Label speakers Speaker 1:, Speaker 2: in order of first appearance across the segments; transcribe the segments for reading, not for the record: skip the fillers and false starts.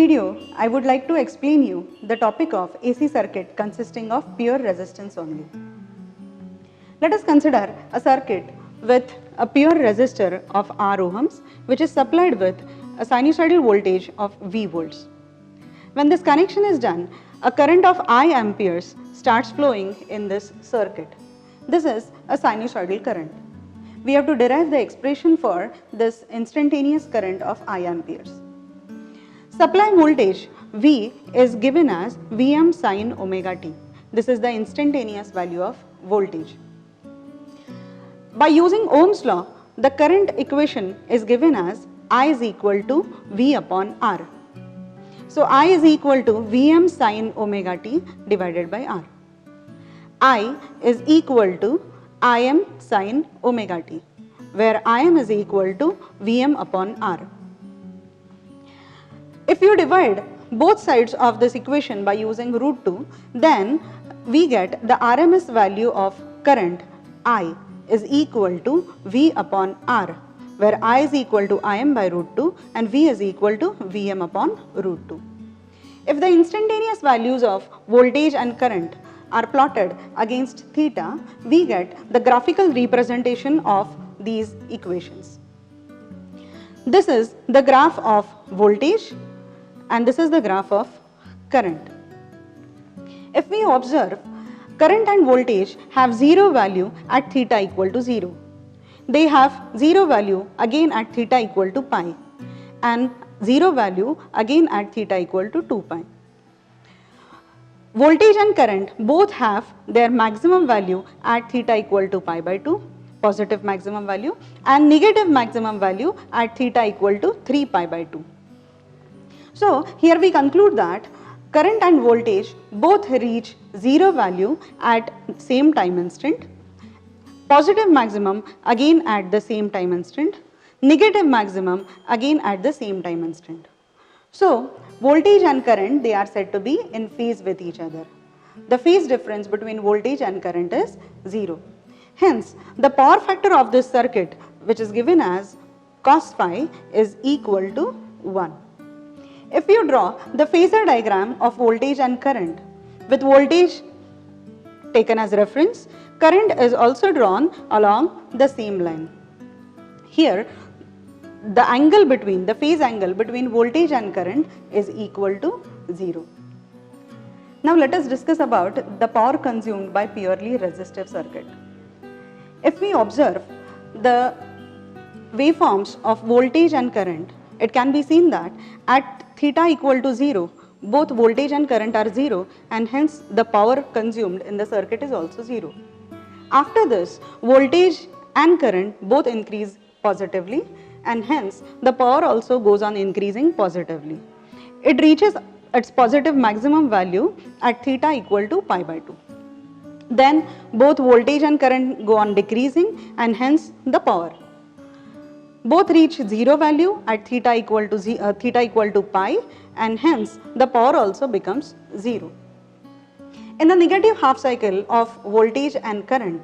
Speaker 1: video, I would like to explain you the topic of AC circuit consisting of pure resistance only. Let us consider a circuit with a pure resistor of R ohms which is supplied with a sinusoidal voltage of V volts. When this connection is done, a current of I amperes starts flowing in this circuit. This is a sinusoidal current. We have to derive the expression for this instantaneous current of I amperes. Supply voltage V is given as Vm sin omega t. This is the instantaneous value of voltage. By using Ohm's law, the current equation is given as I is equal to V upon R. So I is equal to Vm sin omega t divided by R. I is equal to Im sin omega t, where Im is equal to Vm upon R. If you divide both sides of this equation by using root 2, then we get the RMS value of current I is equal to V upon R, where I is equal to Im by root 2 and V is equal to Vm upon root 2. If the instantaneous values of voltage and current are plotted against theta, we get the graphical representation of these equations. This is the graph of voltage and this is the graph of current. If we observe, current and voltage have 0 value at theta equal to 0. They have 0 value again at theta equal to pi and 0 value again at theta equal to 2 pi. Voltage and current both have their maximum value at theta equal to pi by 2, positive maximum value, and negative maximum value at theta equal to 3 pi by 2. So here we conclude that current and voltage both reach 0 value at same time instant, positive maximum again at the same time instant, negative maximum again at the same time instant. So voltage and current, they are said to be in phase with each other. The phase difference between voltage and current is 0. Hence, the power factor of this circuit, which is given as cos phi, is equal to 1. If you draw the phasor diagram of voltage and current, with voltage taken as reference, current is also drawn along the same line. Here, the angle between, the phase angle between voltage and current is equal to 0. Now let us discuss about the power consumed by purely resistive circuit. If we observe the waveforms of voltage and current, it can be seen that at theta equal to 0, both voltage and current are 0 and hence the power consumed in the circuit is also 0. After this, voltage and current both increase positively and hence the power also goes on increasing positively. It reaches its positive maximum value at theta equal to pi by 2. Then both voltage and current go on decreasing and hence the power. Both reach 0 value at theta equal to pi and hence the power also becomes 0. In the negative half cycle of voltage and current,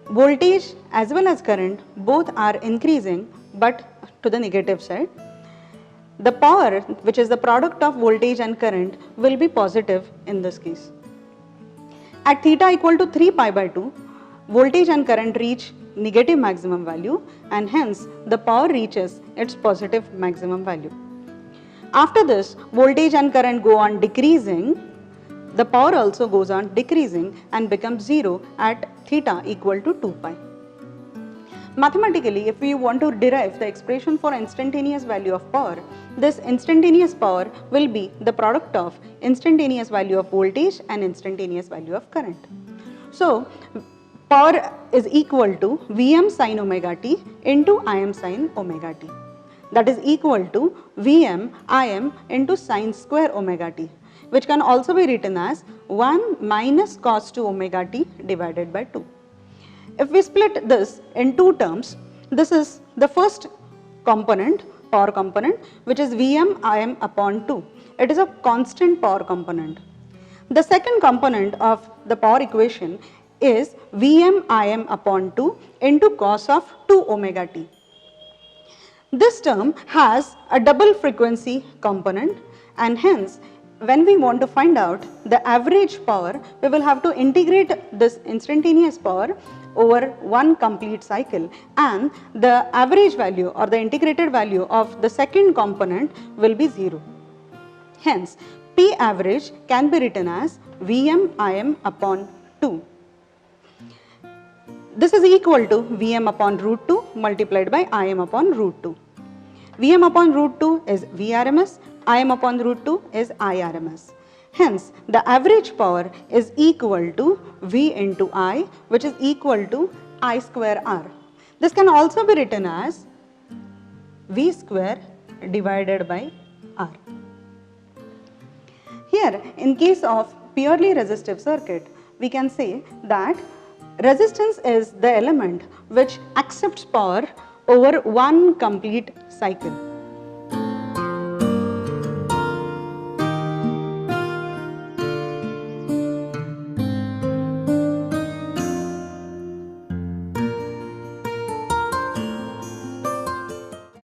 Speaker 1: voltage as well as current both are increasing but to the negative side. The power, which is the product of voltage and current, will be positive in this case. At theta equal to 3 pi by 2, voltage and current reach negative maximum value and hence the power reaches its positive maximum value. After this, voltage and current go on decreasing, the power also goes on decreasing and becomes 0 at theta equal to 2 pi. Mathematically, if we want to derive the expression for instantaneous value of power, this instantaneous power will be the product of instantaneous value of voltage and instantaneous value of current. So, power is equal to Vm sin omega t into Im sin omega t. That is equal to Vm Im into sin square omega t, which can also be written as 1 minus cos 2 omega t divided by 2. If we split this in two terms, this is the first component, power component, which is Vm Im upon 2. It is a constant power component. The second component of the power equation is Vm Im upon 2 into cos of 2 omega t. This term has a double frequency component, and hence when we want to find out the average power, we will have to integrate this instantaneous power over one complete cycle, and the average value or the integrated value of the second component will be 0. Hence, P average can be written as Vm Im upon 2. This is equal to Vm upon root 2 multiplied by Im upon root 2. Vm upon root 2 is Vrms, Im upon root 2 is Irms. Hence, the average power is equal to V into I, which is equal to I square R. This can also be written as V square divided by R. Here, in case of purely resistive circuit, we can say that resistance is the element which accepts power over one complete cycle.